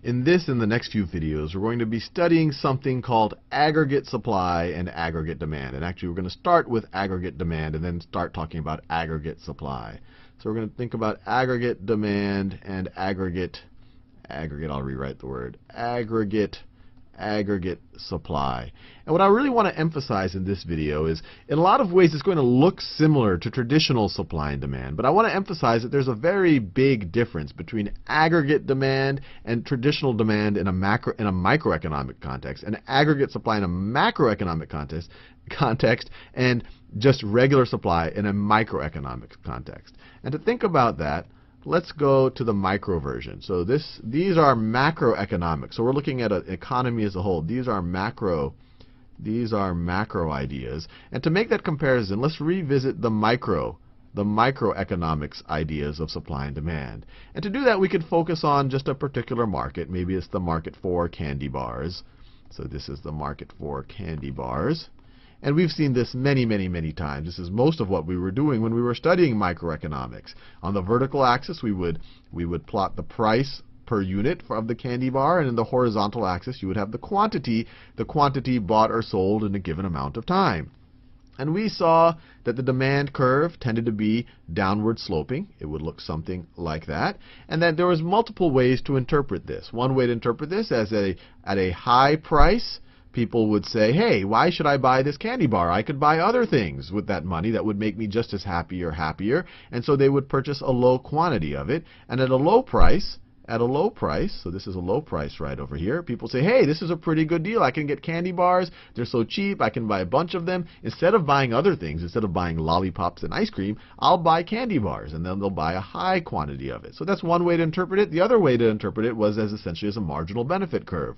In this and the next few videos, we're going to be studying something called aggregate supply and aggregate demand. And actually, we're going to start with aggregate demand and then start talking about aggregate supply. So we're going to think about aggregate demand and aggregate, I'll rewrite the word, aggregate supply. And what I really want to emphasize in this video is, in a lot of ways, it's going to look similar to traditional supply and demand. But I want to emphasize that there's a very big difference between aggregate demand and traditional demand in a microeconomic context, and aggregate supply in a macroeconomic context, and just regular supply in a microeconomic context. And to think about that, let's go to the micro version. So these are macroeconomics. So we're looking at an economy as a whole. These are macro ideas. And to make that comparison, let's revisit the microeconomics ideas of supply and demand. And to do that, we could focus on just a particular market. Maybe it's the market for candy bars. So this is the market for candy bars. And we've seen this many, many, many times. This is most of what we were doing when we were studying microeconomics. On the vertical axis, we would plot the price per unit of the candy bar, and in the horizontal axis, you would have the quantity bought or sold in a given amount of time. And we saw that the demand curve tended to be downward sloping. It would look something like that. And that there was multiple ways to interpret this. One way to interpret this as at a high price, people would say, hey, why should I buy this candy bar? I could buy other things with that money that would make me just as happy or happier. And so they would purchase a low quantity of it. And at a low price, so this is a low price right over here, people say, hey, this is a pretty good deal. I can get candy bars. They're so cheap. I can buy a bunch of them. Instead of buying other things, instead of buying lollipops and ice cream, I'll buy candy bars. And then they'll buy a high quantity of it. So that's one way to interpret it. The other way to interpret it was as essentially as a marginal benefit curve.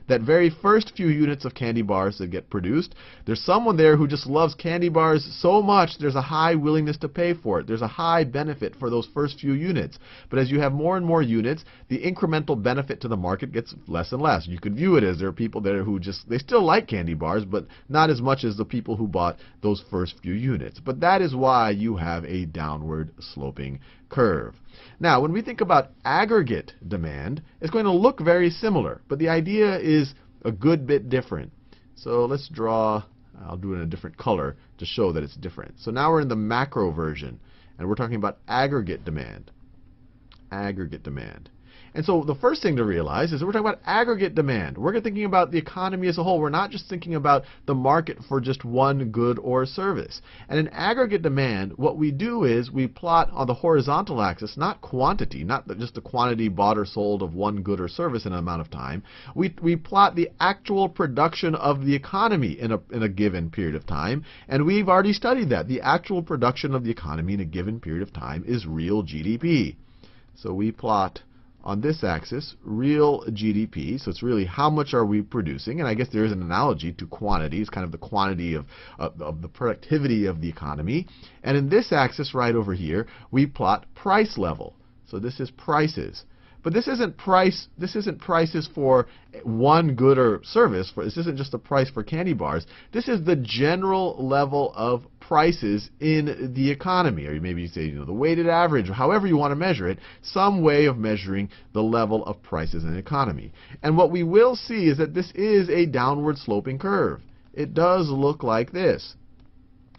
That very first few units of candy bars that get produced, there's someone there who just loves candy bars so much, there's a high willingness to pay for it. There's a high benefit for those first few units. But as you have more and more units, the incremental benefit to the market gets less and less. You could view it as there are people there who they still like candy bars, but not as much as the people who bought those first few units. But that is why you have a downward sloping curve. Now, when we think about aggregate demand, it's going to look very similar, but the idea is a good bit different. So let's draw, I'll do it in a different color to show that it's different. So now we're in the macro version, and we're talking about aggregate demand. Aggregate demand. And so the first thing to realize is that we're talking about aggregate demand. We're thinking about the economy as a whole. We're not just thinking about the market for just one good or service. And in aggregate demand, what we do is we plot on the horizontal axis, not quantity, not just the quantity bought or sold of one good or service in an amount of time. We plot the actual production of the economy in a given period of time. And we've already studied that. The actual production of the economy in a given period of time is real GDP. So we plot on this axis, real GDP, so it's really how much are we producing, and I guess there is an analogy to quantity. It's kind of the quantity of the productivity of the economy. And in this axis right over here, we plot price level. So this is prices. But this isn't prices for one good or service. This isn't just the price for candy bars. This is the general level of prices in the economy, or maybe you say, the weighted average, or however you want to measure it, some way of measuring the level of prices in the economy. And what we will see is that this is a downward sloping curve. It does look like this.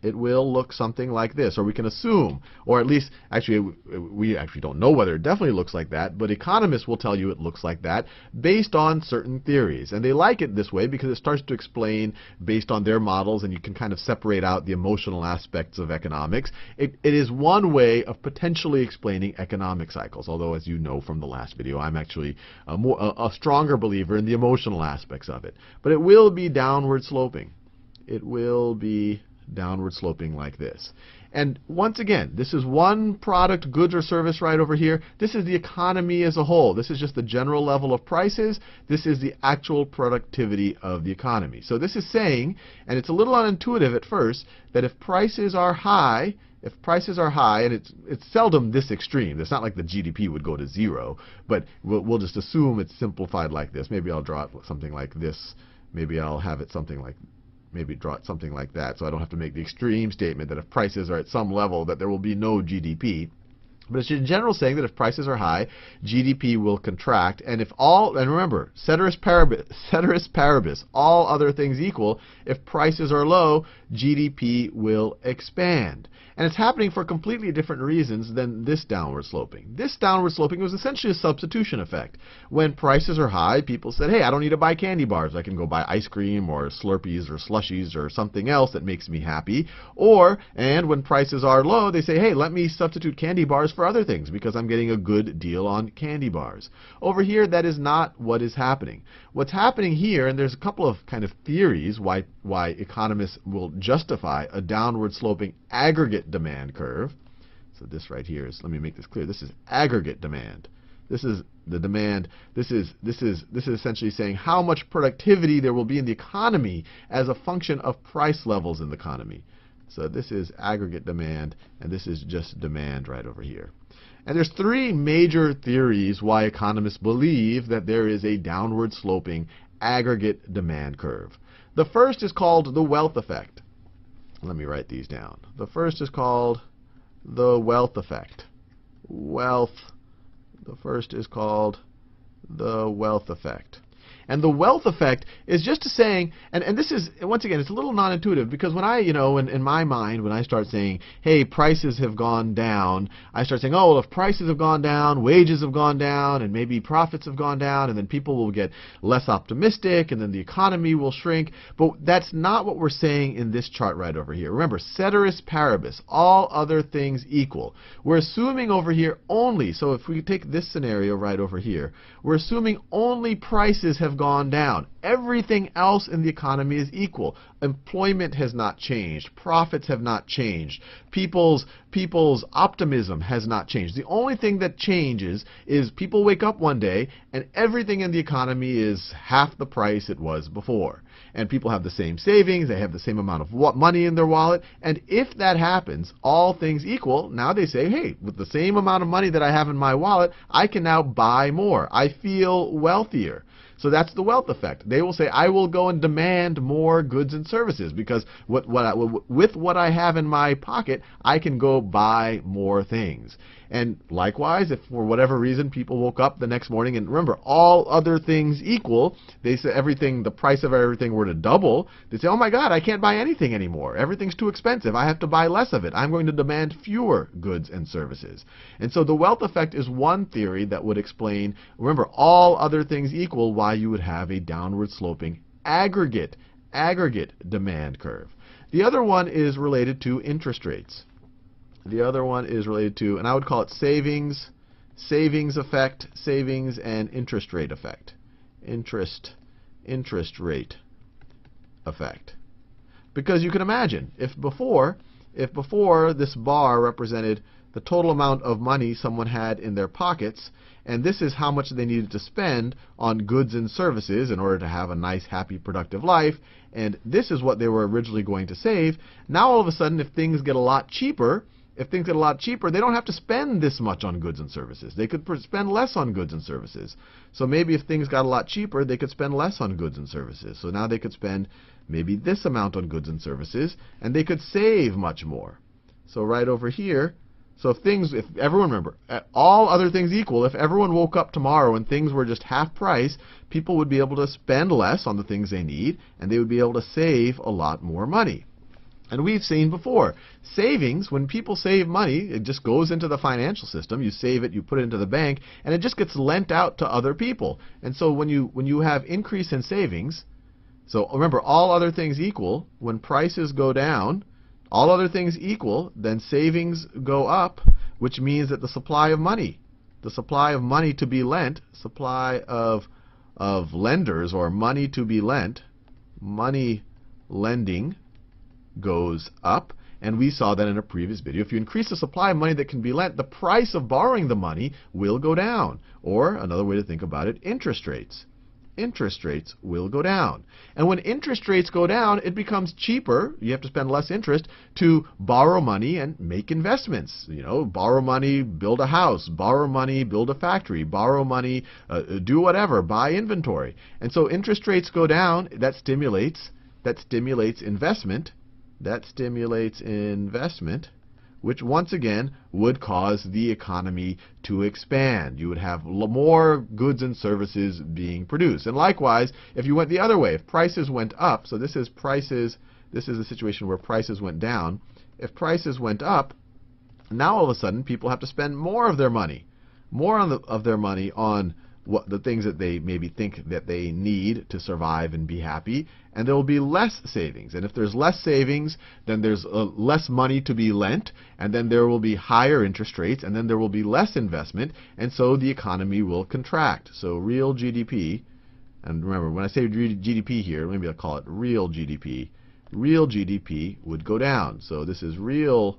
It will look something like this, or we can assume, or at least, actually, we actually don't know whether it definitely looks like that, but economists will tell you it looks like that based on certain theories. And they like it this way because it starts to explain based on their models, and you can kind of separate out the emotional aspects of economics. It is one way of potentially explaining economic cycles, although, as you know from the last video, I'm actually a stronger believer in the emotional aspects of it. But it will be downward sloping. It will be downward sloping like this. And once again, this is one product, goods or service right over here. This is the economy as a whole. This is just the general level of prices. This is the actual productivity of the economy. So this is saying, and it's a little unintuitive at first, that if prices are high, and it's seldom this extreme. It's not like the GDP would go to zero, but we'll just assume it's simplified like this. Maybe I'll draw it something like this. Maybe I'll have it something like maybe draw it something like that, so I don't have to make the extreme statement that if prices are at some level that there will be no GDP. But it's in general saying that if prices are high, GDP will contract, and and remember, ceteris paribus, all other things equal, if prices are low, GDP will expand. And it's happening for completely different reasons than this downward sloping. This downward sloping was essentially a substitution effect. When prices are high, people said, hey, I don't need to buy candy bars. I can go buy ice cream or Slurpees or slushies or something else that makes me happy. And when prices are low, they say, hey, let me substitute candy bars for other things because I'm getting a good deal on candy bars. Over here, that is not what is happening. What's happening here, and there's a couple of kind of theories why economists will justify a downward sloping aggregate demand curve. So this right here is, let me make this clear, this is aggregate demand. This is the demand. This is essentially saying how much productivity there will be in the economy as a function of price levels in the economy. So this is aggregate demand, and this is just demand right over here. And there's three major theories why economists believe that there is a downward sloping aggregate demand curve. The first is called the wealth effect. Let me write these down. The first is called the wealth effect. The first is called the wealth effect. And the wealth effect is just saying, and this is, once again, it's a little non-intuitive, because when I, in my mind, when I start saying, hey, prices have gone down, I start saying, oh, well, if prices have gone down, wages have gone down, and maybe profits have gone down, and then people will get less optimistic, and then the economy will shrink. But that's not what we're saying in this chart right over here. Remember, ceteris paribus, all other things equal. We're assuming over here only, so if we take this scenario right over here, we're assuming only prices have gone down. Everything else in the economy is equal. Employment has not changed. Profits have not changed. People's optimism has not changed. The only thing that changes is people wake up one day and everything in the economy is half the price it was before. And people have the same savings, they have the same amount of money in their wallet, and if that happens, all things equal, now they say, hey, with the same amount of money that I have in my wallet, I can now buy more. I feel wealthier. So that's the wealth effect. They will say, I will go and demand more goods and services because with what I have in my pocket, I can go buy more things. And likewise, if for whatever reason people woke up the next morning, and remember, all other things equal, they say the price of everything were to double, they say, oh my God, I can't buy anything anymore. Everything's too expensive. I have to buy less of it. I'm going to demand fewer goods and services. And so the wealth effect is one theory that would explain, remember, all other things equal, why you would have a downward sloping aggregate demand curve. The other one is related to interest rates. The other one is related to, and I would call it savings effect, savings and interest rate effect. Interest rate effect. Because you can imagine, if before this bar represented the total amount of money someone had in their pockets, and this is how much they needed to spend on goods and services in order to have a nice, happy, productive life, and this is what they were originally going to save. Now all of a sudden, if things get a lot cheaper, they don't have to spend this much on goods and services. They could spend less on goods and services. So maybe if things got a lot cheaper, they could spend less on goods and services. So now they could spend maybe this amount on goods and services, and they could save much more. So right over here, so if everyone, remember, all other things equal, if everyone woke up tomorrow and things were just half price, people would be able to spend less on the things they need, and they would be able to save a lot more money. And we've seen before, savings, when people save money, it just goes into the financial system. You save it, you put it into the bank, and it just gets lent out to other people. And so when you have increase in savings, so remember, all other things equal, when prices go down, all other things equal, then savings go up, which means that the supply of money to be lent, supply of lenders or money to be lent, money lending goes up, and we saw that in a previous video. If you increase the supply of money that can be lent, the price of borrowing the money will go down. Or another way to think about it, interest rates. Interest rates will go down. And when interest rates go down, it becomes cheaper, you have to spend less interest, to borrow money and make investments. Borrow money, build a house, borrow money, build a factory, borrow money, do whatever, buy inventory. And so interest rates go down, that stimulates investment. That stimulates investment, which once again would cause the economy to expand. You would have more goods and services being produced. And likewise, if you went the other way, if prices went up, so this is prices, this is a situation where prices went down. If prices went up, now all of a sudden people have to spend more of their money, of their money on what the things that they maybe think that they need to survive and be happy, and there will be less savings. And if there's less savings, then there's less money to be lent, and then there will be higher interest rates, and then there will be less investment, and so the economy will contract. So real GDP, and remember when I say GDP here, maybe I'll call it real GDP would go down. So this is real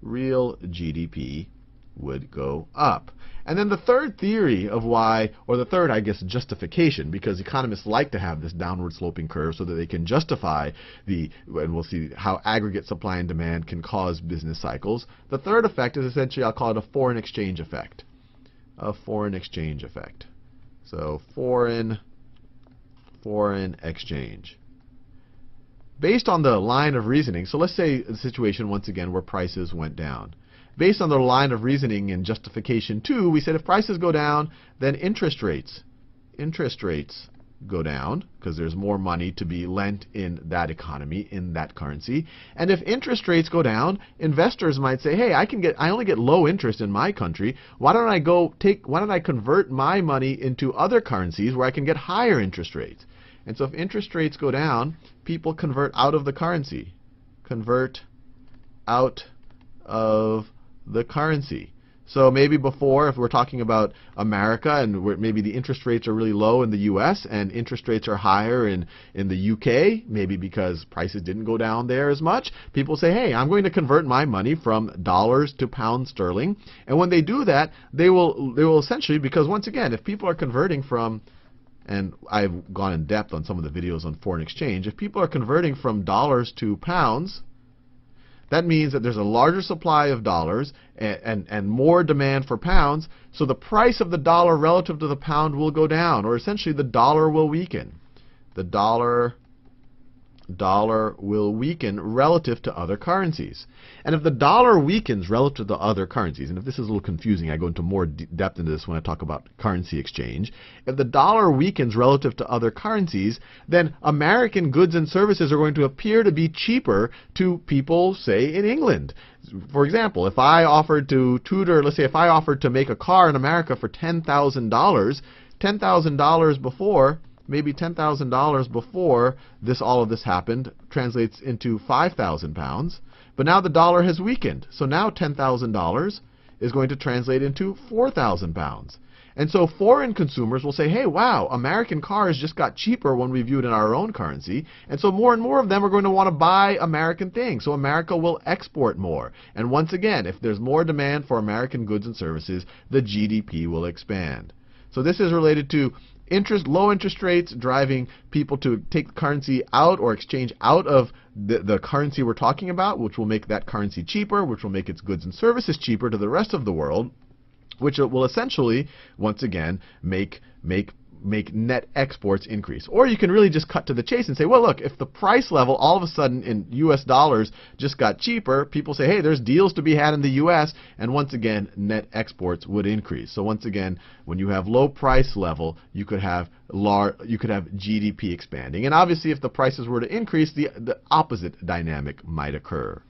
GDP would go up. And then the third theory of why, or the third, I guess, justification, because economists like to have this downward sloping curve so that they can justify and we'll see how aggregate supply and demand can cause business cycles. The third effect is essentially, I'll call it a foreign exchange effect. A foreign exchange effect. So foreign exchange. Based on the line of reasoning, so let's say a situation once again where prices went down. Based on the line of reasoning in justification 2, we said if prices go down, then interest rates go down because there's more money to be lent in that economy, in that currency. And if interest rates go down, investors might say, hey, I only get low interest in my country. Why don't I convert my money into other currencies where I can get higher interest rates? And so if interest rates go down, people convert out of the currency. Convert out of the currency. So maybe before, if we're talking about America and maybe the interest rates are really low in the US and interest rates are higher in the UK, maybe because prices didn't go down there as much, people say, hey, I'm going to convert my money from dollars to pound sterling. And when they do that, they will essentially, because once again, if people are converting from, and I've gone in depth on some of the videos on foreign exchange, if people are converting from dollars to pounds, that means that there's a larger supply of dollars and more demand for pounds, so the price of the dollar relative to the pound will go down, or essentially the dollar will weaken. The dollar will weaken relative to other currencies. And if the dollar weakens relative to other currencies, and if this is a little confusing, I go into more depth into this when I talk about currency exchange. If the dollar weakens relative to other currencies, then American goods and services are going to appear to be cheaper to people, say, in England. For example, if I offered to tutor, let's say if I offered to make a car in America for $10,000 before, maybe $10,000 before all of this happened, translates into 5,000 pounds. But now the dollar has weakened. So now $10,000 is going to translate into 4,000 pounds. And so foreign consumers will say, hey, wow, American cars just got cheaper when we viewed in our own currency. And so more and more of them are going to want to buy American things. So America will export more. And once again, if there's more demand for American goods and services, the GDP will expand. So this is related to low interest rates driving people to take the currency out or exchange out of the currency we're talking about, which will make that currency cheaper, which will make its goods and services cheaper to the rest of the world, which will essentially, once again, make net exports increase. Or you can really just cut to the chase and say, well, look, if the price level all of a sudden in US dollars just got cheaper, people say, hey, there's deals to be had in the US, and once again, net exports would increase. So once again, when you have low price level, you could have GDP expanding. And obviously, if the prices were to increase, the opposite dynamic might occur.